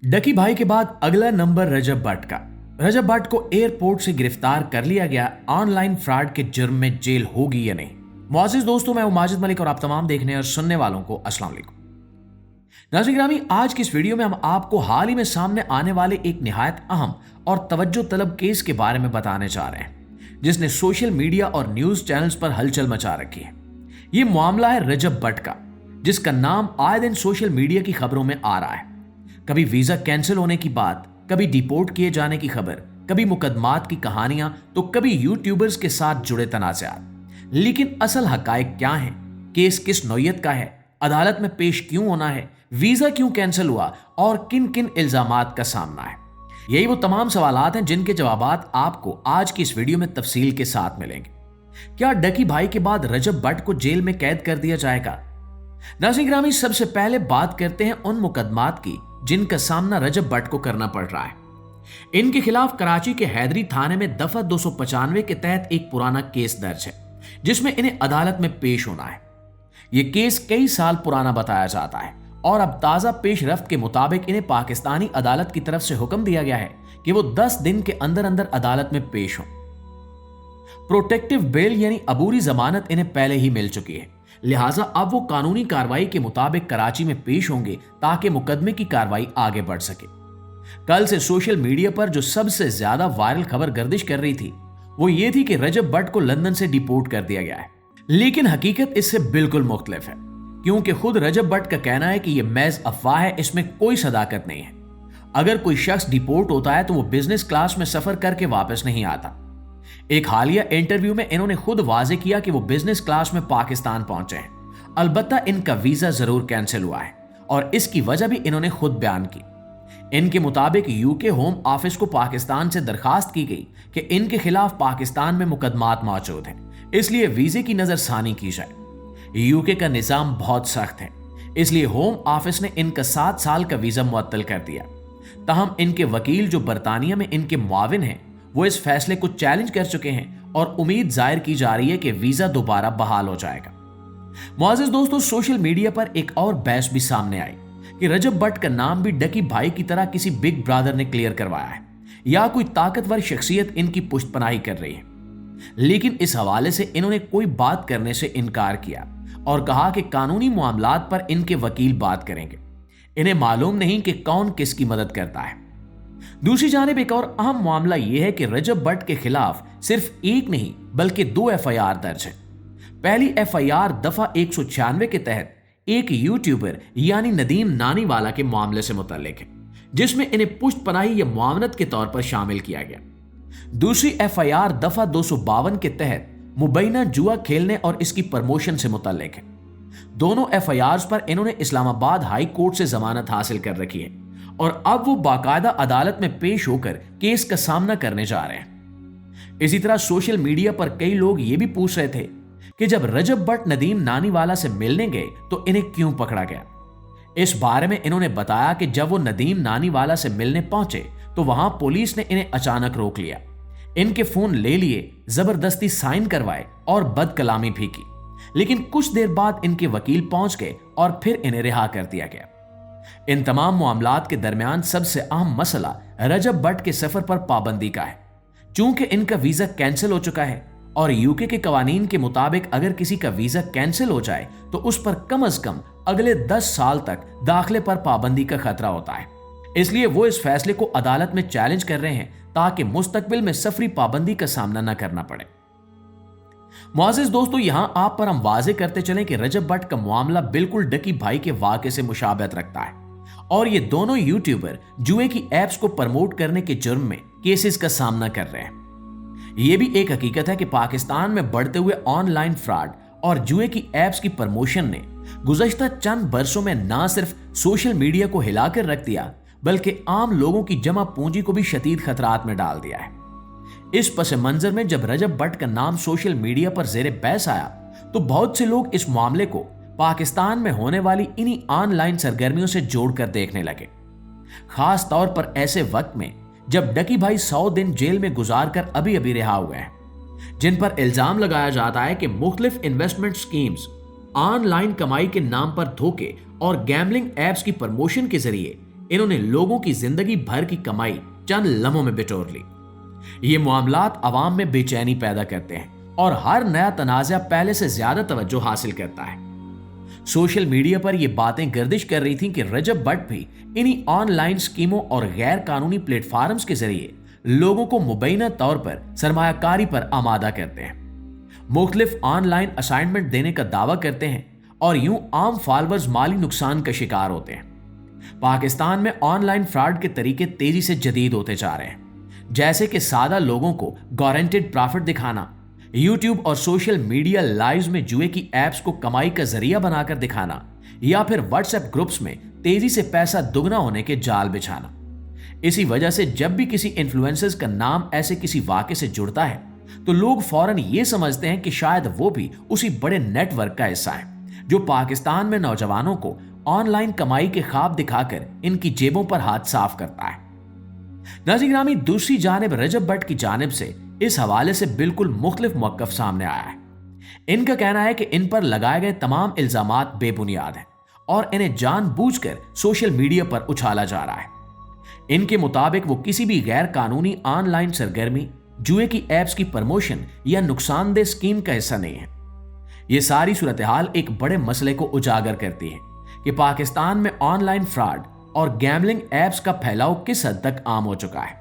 डकी भाई के बाद अगला नंबर रजब भट्ट का। रजब भट्ट को एयरपोर्ट से गिरफ्तार कर लिया गया। ऑनलाइन फ्रॉड के जुर्म में जेल होगी या नहीं। मुआज़िज़ दोस्तों, मैं हूं माजिद मलिक और आप तमाम देखने और सुनने वालों को अस्सलाम वालेकुम। नाज़रीन गिरामी, आज की इस वीडियो में हम आपको हाल ही में सामने आने वाले एक निहायत अहम और तवज्जो तलब केस के बारे में बताने जा रहे हैं, जिसने सोशल मीडिया और न्यूज चैनल्स पर हलचल मचा रखी है। ये मामला है रजब भट्ट का, जिसका नाम आए दिन सोशल मीडिया की खबरों में आ रहा है। कभी वीजा कैंसिल होने की बात, कभी डिपोर्ट किए जाने की खबर, कभी मुकदमात की कहानियां, तो कभी यूट्यूबर्स के साथ जुड़े तनाज़ात। लेकिन असल हकायक क्या है? केस किस नौयत का है? अदालत में पेश क्यों होना है? वीजा क्यों कैंसिल हुआ और किन किन इल्जामात का सामना है? यही वो तमाम सवालात हैं जिनके जवाबात आपको आज की इस वीडियो में तफसील के साथ मिलेंगे। क्या डकी भाई के बाद रजब भट्ट को जेल में कैद कर दिया जाएगा? नाज़रीन गिरामी, सबसे पहले बात करते हैं उन मुकदमात की जिनका सामना रजब भट्ट को करना पड़ रहा है। इनके खिलाफ कराची के हैदरी थाने में दफा 295 के तहत एक पुराना केस दर्ज है, जिसमें इन्हें अदालत में पेश होना है। यह केस कई साल पुराना बताया जाता है और अब ताजा पेश रफ्त के मुताबिक इन्हें पाकिस्तानी अदालत की तरफ से हुक्म दिया गया है कि वो 10 दिन के अंदर अंदर अदालत में पेश हों। प्रोटेक्टिव बेल यानी अबूरी जमानत इन्हें पहले ही मिल चुकी है, लिहाजा अब वो कानूनी कार्रवाई के मुताबिक कराची में पेश होंगे ताकि मुकदमे की कार्रवाई आगे बढ़ सके। कल से सोशल मीडिया पर जो सबसे ज्यादा वायरल खबर गर्दिश कर रही थी वो ये थी कि रजब भट्ट को लंदन से डिपोर्ट कर दिया गया है। लेकिन हकीकत इससे बिल्कुल मुख्तलिफ है, क्योंकि खुद रजब भट्ट का कहना है कि यह महज अफवाह है, इसमें कोई सदाकत नहीं है। अगर कोई शख्स डिपोर्ट होता है तो वो बिजनेस क्लास में सफर करके वापस नहीं आता। एक हालिया इंटरव्यू में इन्होंने खुद वाजे किया कि वो बिजनेस क्लास में पाकिस्तान पहुंचे हैं। अलबत्ता इनका वीजा जरूर कैंसिल हुआ है और इसकी वजह भी इन्होंने खुद बयान की। इनके मुताबिक यूके होम ऑफिस को पाकिस्तान से दरखास्त की गई कि इनके खिलाफ पाकिस्तान में मुकदमात मौजूद हैं, इसलिए वीजे की नजरसानी की जाए। यूके का निजाम बहुत सख्त है, इसलिए होम ऑफिस ने इनका 7 साल का वीजा मुअत्तल कर दिया। तहम इनके वकील जो बरतानिया में इनके मुआविन हैं, वो इस फैसले को चैलेंज कर चुके हैं और उम्मीद जाहिर की जा रही है कि वीजा दोबारा बहाल हो जाएगा। मुआज़िज़ दोस्तों, सोशल मीडिया पर एक और बहस भी सामने आई कि रजब भट्ट का नाम भी डकी भाई की तरह किसी बिग ब्रदर ने क्लियर करवाया है या कोई ताकतवर शख्सियत इनकी पुष्टपनाही कर रही है। लेकिन इस हवाले से इन्होंने कोई बात करने से इनकार किया और कहा कि कानूनी मामलात पर इनके वकील बात करेंगे। इन्हें मालूम नहीं कि कौन किसकी मदद करता है। दूसरी जानिब एक और अहम मामला यह है कि रजब भट्ट के खिलाफ सिर्फ एक नहीं बल्कि 2 एफआईआर दर्ज है। पहली एफआईआर दफा 196 के तहत एक यूट्यूबर यानी नदीम नानीवाला के मामले से मुतल्लिक है, जिसमें इन्हें पुष्टपनाही या मुआवनत के तौर पर शामिल किया गया। दूसरी एफआईआर दफा 252 के तहत मुबैना जुआ खेलने और इसकी प्रमोशन से मुतल्लिक है। दोनों एफआईआर पर इन्होंने इस्लामाबाद हाई कोर्ट से जमानत हासिल कर रखी है और अब वो बाकायदा अदालत में पेश होकर केस का सामना करने जा रहे हैं। इसी तरह सोशल मीडिया पर कई लोग ये भी पूछ रहे थे कि जब रजब भट्ट नदीम नानीवाला से मिलने गए तो इन्हें क्यों पकड़ा गया। इस बारे में इन्होंने बताया कि जब वो नदीम नानीवाला से मिलने पहुंचे तो वहां पुलिस ने इन्हें अचानक रोक लिया, इनके फोन ले लिए, जबरदस्ती साइन करवाए और बदकलामी भी की। लेकिन कुछ देर बाद इनके वकील पहुंच गए और फिर इन्हें रिहा कर दिया गया। इन तमाम मामलात के दरमियान सबसे अहम मसला रजब भट्ट के सफर पर पाबंदी का है। चूंकि इनका वीजा कैंसिल हो चुका है और यूके के कवानीन के मुताबिक अगर किसी का वीजा कैंसिल हो जाए तो उस पर कम से कम अगले 10 साल तक दाखिले पर पाबंदी का खतरा होता है। इसलिए वो इस फैसले को अदालत में चैलेंज कर रहे हैं ताकि मुस्तकबिल में सफरी पाबंदी का सामना न करना पड़े। मुआज़िज़ दोस्तों, यहां आप पर हम वाजे करते चलें कि रजब भट्ट का मामला बिल्कुल डकी भाई के वाक़े से मुशाबहत रखता है और ये दोनों यूट्यूबर जुए की एप्स को प्रमोट करने के जुर्म में केसेस का सामना कर रहे हैं। यह भी एक हकीकत है कि पाकिस्तान में बढ़ते हुए ऑनलाइन फ्रॉड और जुए की एप्स की प्रमोशन ने गुज़श्ता चंद बरसों में न सिर्फ सोशल मीडिया को हिलाकर रख दिया बल्कि आम लोगों की जमा पूंजी को भी शदीद खतरात में डाल दिया है। इस पस मंजर में जब रजब भट्ट का नाम सोशल मीडिया पर ज़ेरे बहस आया तो बहुत से लोग इस मामले को पाकिस्तान में होने वाली इन्हीं ऑनलाइन सरगर्मियों से जोड़कर देखने लगे, खास तौर पर ऐसे वक्त में जब डकी भाई 100 दिन जेल में गुजार कर अभी अभी रिहा हुए हैं, जिन पर इल्जाम लगाया जाता है कि मुख्तलिफ इन्वेस्टमेंट स्कीम्स, ऑनलाइन कमाई के नाम पर धोखे और गैम्बलिंग एप्स की प्रमोशन के जरिए इन्होंने लोगों की जिंदगी भर की कमाई चंद लम्हों में बिटोर ली। ये मामलात आवाम में बेचैनी पैदा करते हैं और हर नया तनाज़ा पहले से ज्यादा तवज्जो हासिल करता है। सोशल मीडिया पर ये बातें गर्दिश कर रही थीं कि रजब भट्ट भी इन्हीं ऑनलाइन स्कीमों और गैर कानूनी प्लेटफॉर्म्स के जरिए लोगों को मुबैना तौर पर सरमायाकारी पर आमादा करते हैं, मुख्तलिफ ऑनलाइन असाइनमेंट देने का दावा करते हैं और यूं आम फॉलोअर्स माली नुकसान का शिकार होते हैं। पाकिस्तान में ऑनलाइन फ्रॉड के तरीके तेजी से जदीद होते जा रहे हैं, जैसे कि सादा लोगों को गारंटेड प्रॉफिट दिखाना, यूट्यूब और सोशल मीडिया लाइव्स में जुए की एप्स को कमाई का जरिया बनाकर दिखाना, या फिर व्हाट्सएप ग्रुप्स में तेजी से पैसा दुगना होने के जाल बिछाना। इसी वजह से जब भी किसी इन्फ्लुएंसर्स का नाम ऐसे किसी वाक़े से जुड़ता है तो लोग फौरन ये समझते हैं कि शायद वो भी उसी बड़े नेटवर्क का हिस्सा है जो पाकिस्तान में नौजवानों को ऑनलाइन कमाई के ख्वाब दिखाकर इनकी जेबों पर हाथ साफ करता है। नाज़रीन ग्रामी, दूसरी जानिब रजब भट्ट की जानिब से इस हवाले से बिल्कुल मुख्तलिफ मौक़िफ़ सामने आया है। इनका कहना है कि इन पर लगाए गए तमाम इल्जामात बेबुनियाद हैं और इन्हें जानबूझकर सोशल मीडिया पर उछाला जा रहा है। इनके मुताबिक वो किसी भी गैर कानूनी ऑनलाइन सरगर्मी, जुए की एप्स की प्रमोशन या नुकसानदेह स्कीम का हिस्सा नहीं है। ये सारी सूरत हाल एक बड़े मसले को उजागर करती है कि पाकिस्तान में ऑनलाइन फ्रॉड और गैम्बलिंग एप्स का फैलाव किस हद तक आम हो चुका है।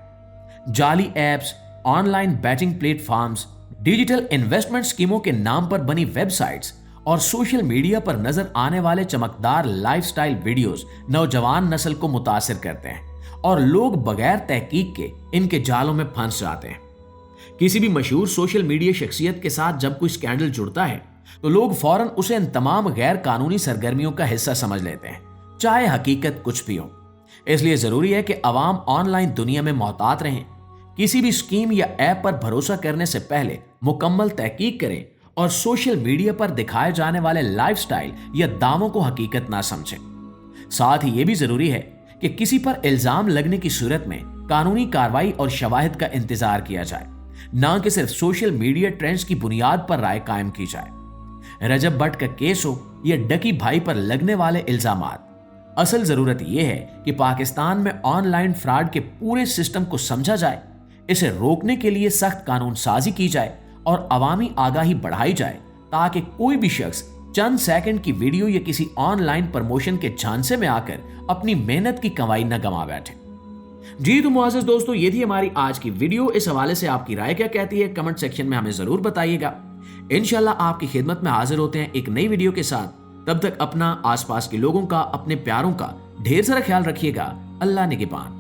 जाली apps, online batting platforms, digital investment स्कीमों के नाम पर बनी वेबसाइट्स और सोशल मीडिया पर नजर आने वाले चमकदार लाइफस्टाइल वीडियोस नौजवान नस्ल को मुतासिर करते हैं और लोग बगैर तहकीक के इनके जालों में फंस जाते हैं। किसी भी मशहूर सोशल मीडिया शख्सियत के साथ जब कोई स्कैंडल जुड़ता है तो लोग फौरन उसे इन तमाम गैर कानूनी सरगर्मियों का हिस्सा समझ लेते हैं, चाहे हकीकत कुछ भी हो। इसलिए जरूरी है कि अवाम ऑनलाइन दुनिया में मोहतात रहें, किसी भी स्कीम या ऐप पर भरोसा करने से पहले मुकम्मल तहकीक करें और सोशल मीडिया पर दिखाए जाने वाले लाइफस्टाइल या दावों को हकीकत ना समझें। साथ ही यह भी जरूरी है कि किसी पर इल्जाम लगने की सूरत में कानूनी कार्रवाई और शवाहिद का इंतजार किया जाए, ना कि सिर्फ सोशल मीडिया ट्रेंड्स की बुनियाद पर राय कायम की जाए। रजब भट्ट का केस हो या डकी भाई पर लगने वाले इल्जामात, असल जरूरत यह है कि पाकिस्तान में ऑनलाइन फ्रॉड के पूरे सिस्टम को समझा जाए, इसे रोकने के लिए सख्त कानून साजी की जाए और अवामी आगाही बढ़ाई जाए ताकि कोई भी शख्स चंद सेकंड की वीडियो या किसी ऑनलाइन प्रमोशन के झांसे में आकर अपनी मेहनत की कमाई न गंवा बैठे। जी तो मुआज़िज़ दोस्तों, ये थी हमारी आज की वीडियो। इस हवाले से आपकी राय क्या कहती है कमेंट सेक्शन में हमें जरूर बताइएगा। इंशाल्लाह आपकी खिदमत में हाजिर होते हैं एक नई वीडियो के साथ। तब तक अपना, आसपास के लोगों का, अपने प्यारों का ढेर सारा ख्याल रखिएगा। अल्लाह निगहबान।